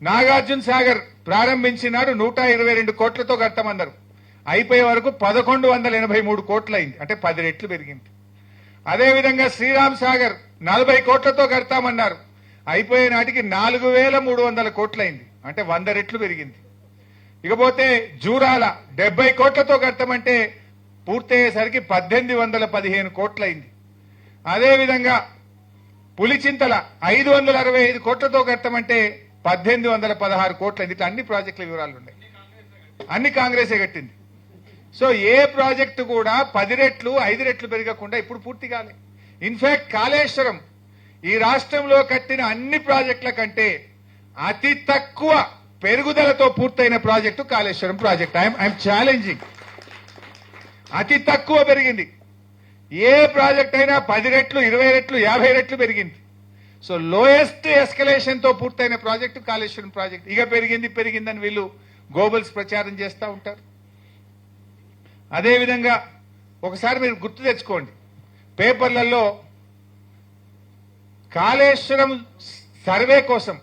నాగార్జున సాగర్ ప్రారంభించినాడు 122 కోట్లతో కట్టమన్నారు. అయిపోయే వరకు 1183 కోట్లు అయింది, అంటే 10 రెట్లు పెరిగింది. అదేవిధంగా శ్రీరామ్ సాగర్ 40 కోట్లతో కడతామన్నారు. అయిపోయే నాటికి 4300 కోట్లయింది, అంటే 100 రెట్లు పెరిగింది. ఇకపోతే జూరాల 70 కోట్లతో కడతామంటే పూర్తయ్యేసరికి 1815 కోట్లయింది. అదేవిధంగా పులిచింతల 565 కోట్లతో కడతామంటే 1816 కోట్లయింది. ఇట్లా అన్ని ప్రాజెక్టుల వివరాలు ఉన్నాయి. అన్ని కాంగ్రెసే కట్టింది. సో ఏ ప్రాజెక్టు కూడా 10 రెట్లు 5 రెట్లు పెరగకుండా ఇప్పుడు పూర్తి కాలే. ఇన్ఫాక్ట్ కాళేశ్వరం ఈ రాష్ట్రంలో కట్టిన అన్ని ప్రాజెక్టుల కంటే అతి తక్కువ పెరుగుదలతో పూర్తయిన project Kaleshwaram project. I'm challenging. అతి తక్కువ పెరిగింది. ఏ ప్రాజెక్ట్ అయినా 10 రెట్లు 20 రెట్లు 50 రెట్లు పెరిగింది. సో లోయెస్ట్ ఎస్కలేషన్ తో పూర్తయిన ప్రాజెక్టు కాళేశ్వరం ప్రాజెక్ట్. ఇక పెరిగిందని వీళ్ళు గోబల్స్ ప్రచారం చేస్తూ ఉంటారు. అదేవిధంగా ఒకసారి మీరు గుర్తు తెచ్చుకోండి, పేపర్లలో కాళేశ్వరం సర్వే కోసం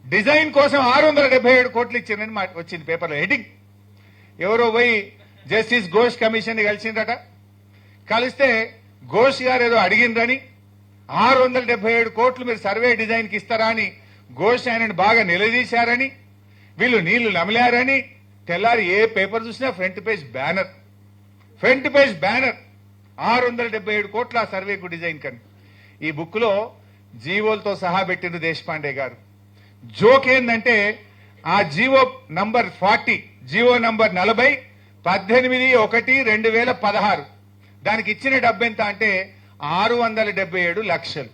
డిజైన్ కోసం 677 కోట్లు ఇచ్చిందని వచ్చింది పేపర్లో హెడ్డింగ్. ఎవరో పోయి జస్టిస్ ఘోష్ కమిషన్ ని కలిసిందట. కలిస్తే ఘోష్ గారు ఏదో అడిగిందని 677 కోట్లు మీరు సర్వే డిజైన్ కి ఇస్తారా అని ఘోష్ ఆయనను బాగా నిలదీశారని, వీళ్ళు నీళ్లు నమిలారని తెల్లారి ఏ పేపర్ చూసినా ఫ్రంట్ పేజ్ బ్యానర్ 677 కోట్ల ఆ సర్వేకు డిజైన్ కని. ఈ బుక్ లో జీవోలతో సహా పెట్టిండు దేశపాండే గారు. జోక్ ఏందంటే ఆ జీవో నంబర్ 40 జీవో నంబర్ 40 18/1/2016 దానికి ఇచ్చిన డబ్బు ఎంత అంటే 677 లక్షలు,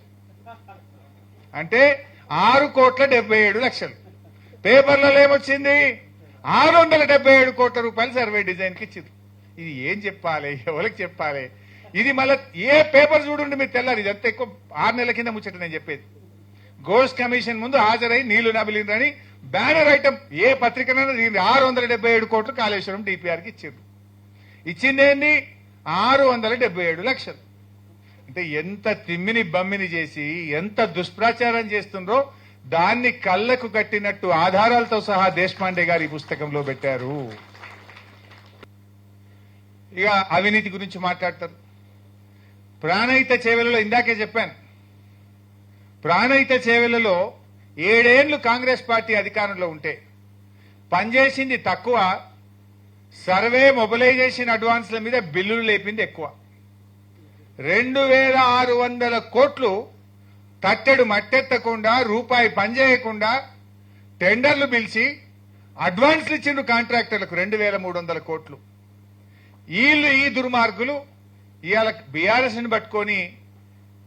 అంటే 6,77,00,000. పేపర్లలో ఏమొచ్చింది? 677 కోట్ల రూపాయలు సర్వే డిజైన్ కి ఇచ్చింది. ఇది ఏం చెప్పాలి, ఎవరికి చెప్పాలి? ఇది మళ్ళీ ఏ పేపర్ చూడండి మీరు తెల్లారు. ఇదంతా ఎక్కువ 6 నెలల కింద ముచ్చట నేను చెప్పేది. ఘోష్ కమిషన్ ముందు హాజరై నీళ్లు నమిలిందని బ్యానర్ ఐటమ్ ఏ పత్రికనైనా 677 కోట్లు కాళేశ్వరం డిపిఆర్ కి ఇచ్చింది. ఇచ్చిందేంది 677 లక్షలు. అంటే ఎంత తిమ్మిని బమ్మిని చేసి ఎంత దుష్ప్రచారం చేస్తుండ్రో దాన్ని కళ్ళకు కట్టినట్టు ఆధారాలతో సహా దేశపాండే గారు ఈ పుస్తకంలో పెట్టారు. ఇక అవినీతి గురించి మాట్లాడతారు. ప్రాణహిత చేవెలలో ఇందాకే చెప్పాను, ప్రాణహిత చేవెలలో 7 ఏళ్లు కాంగ్రెస్ పార్టీ అధికారంలో ఉంటే పనిచేసింది తక్కువ, సర్వే మొబిలైజేషన్ అడ్వాన్స్ల మీద బిల్లులు లేపింది ఎక్కువ. 2600 కోట్లు తట్టెడు మట్టెత్తకుండా రూపాయి పనిచేయకుండా టెండర్లు పిలిచి అడ్వాన్స్లు ఇచ్చిండ్రు కాంట్రాక్టర్లకు 2300 కోట్లు. వీళ్ళు ఈ దుర్మార్గులు ఇవాళ బీఆర్ఎస్ ని పట్టుకొని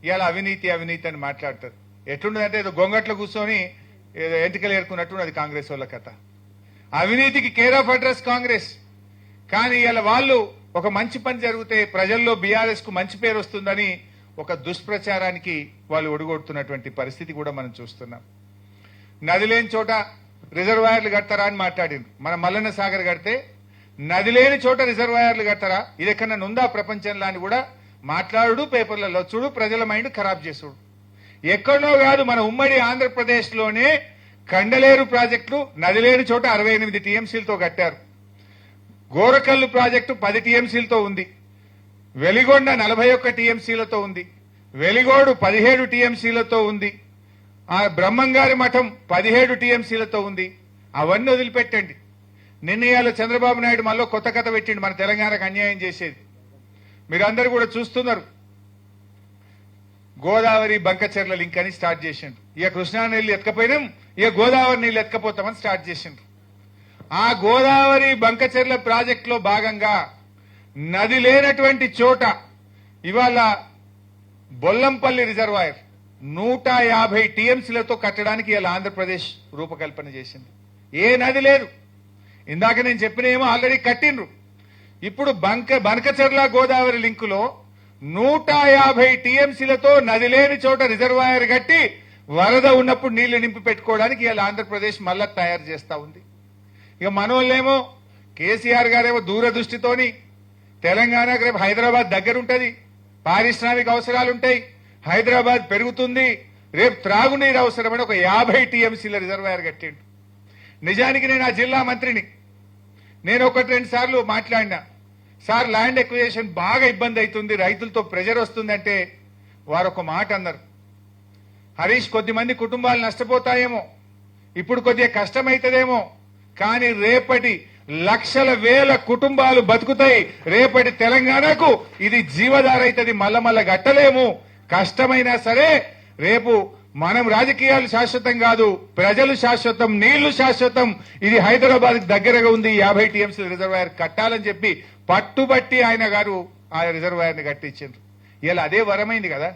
ఇవాళ అవినీతి అని మాట్లాడతారు. ఎట్లుండదంటే ఏదో గొంగట్లో కూర్చొని ఏదో ఎంటికలు ఏరుకున్నట్టు అది కాంగ్రెస్ వాళ్ళ కథ. అవినీతికి కేర్ ఆఫ్ అడ్రస్ కాంగ్రెస్. కానీ ఇవాళ వాళ్ళు ఒక మంచి పని జరిగితే ప్రజల్లో బీఆర్ఎస్ కు మంచి పేరు వస్తుందని ఒక దుష్ప్రచారానికి వాళ్ళు ఒడిగొడుతున్నటువంటి పరిస్థితి కూడా మనం చూస్తున్నాం. నది లేని చోట రిజర్వాయర్లు కడతారా అని మాట్లాడింది. మన మల్లన్న సాగర్ కడితే నది లేని చోట రిజర్వాయర్లు కడతారా, ఇది ఎక్కడన్నా ఉందా ప్రపంచంలో అని కూడా మాట్లాడు, పేపర్లలో చూడు, ప్రజల మైండ్ ఖరాబ్ చేసుడు. ఎక్కడనో కాదు, మన ఉమ్మడి ఆంధ్రప్రదేశ్ లోనే కండలేరు ప్రాజెక్టులు నది లేని చోట 68 టీఎంసీలతో కట్టారు. గోరకల్లు ప్రాజెక్టు 10 టీఎంసీలతో ఉంది. వెలిగొండ 41 టీఎంసీలతో ఉంది. వెలిగోడు 17 టీఎంసీలతో ఉంది. ఆ బ్రహ్మంగారి మఠం 17 టీఎంసీలతో ఉంది. అవన్నీ వదిలిపెట్టండి. నిర్ణయాలు చంద్రబాబు నాయుడు మళ్ళీ కొత్త కథ పెట్టిండు, మన తెలంగాణకు అన్యాయం చేసేది. మీరందరూ కూడా చూస్తున్నారు. గోదావరి బంకచెర్ల లింక్ అని స్టార్ట్ చేసిండు. ఇక కృష్ణా నీళ్లు ఎత్తుకపోయినాం, ఇక గోదావరి నీళ్లు ఎత్తుకపోతామని స్టార్ట్ చేసిండు. ఆ గోదావరి బంకచెర్ల ప్రాజెక్టులో భాగంగా నది లేనటువంటి చోట ఇవాళ బొల్లంపల్లి రిజర్వాయర్ 150 టీఎంసీలతో కట్టడానికి ఇలా ఆంధ్రప్రదేశ్ రూపకల్పన చేసింది. ఏ నది లేదు. ఇందాక నేను చెప్పినేమో ఆల్రెడీ కట్టిండ్రు. ఇప్పుడు బంకచెర్ల గోదావరి లింకులో 150 టీఎంసీలతో నది లేని చోట రిజర్వాయర్ కట్టి వరద ఉన్నప్పుడు నీళ్లు నింపి పెట్టుకోవడానికి ఇలా ఆంధ్రప్రదేశ్ మళ్ళా తయారు చేస్తా ఉంది. ఇక మనోళ్ళేమో కేసీఆర్ గారేమో దూరదృష్టితోని తెలంగాణకు రేపు హైదరాబాద్ దగ్గరుంటది, పారిశ్రామిక అవసరాలుంటాయి, హైదరాబాద్ పెరుగుతుంది, రేపు త్రాగునీరు అవసరమని ఒక 50 టీఎంసీల రిజర్వాయర్ కట్టిండు. నిజానికి నేను ఆ జిల్లా మంత్రిని. నేను ఒకటి రెండు సార్లు మాట్లాడినా, సార్ ల్యాండ్ ఎక్విజిషన్ బాగా ఇబ్బంది అవుతుంది, రైతులతో ప్రెజర్ వస్తుందంటే వారు ఒక మాట అన్నారు, హరీష్ కొద్దిమంది కుటుంబాలు నష్టపోతాయేమో, ఇప్పుడు కొద్దిగా కష్టమైతుందేమో, కానీ రేపటి లక్షల వేల కుటుంబాలు బతుకుతాయి. రేపటి తెలంగాణకు ఇది జీవధార అవుతుంది, మల్ల గట్టలేము. కష్టమైనా సరే రేపు మనం రాజకీయాలు శాశ్వతం కాదు, ప్రజలు శాశ్వతం, నీళ్లు శాశ్వతం. ఇది హైదరాబాద్ దగ్గరగా ఉంది, 50 టీఎంసీ రిజర్వాయర్ కట్టాలని చెప్పి పట్టుబట్టి ఆయన గారు ఆ రిజర్వాయర్ ని కట్టించారు. ఇలా అదే వరమైంది కదా.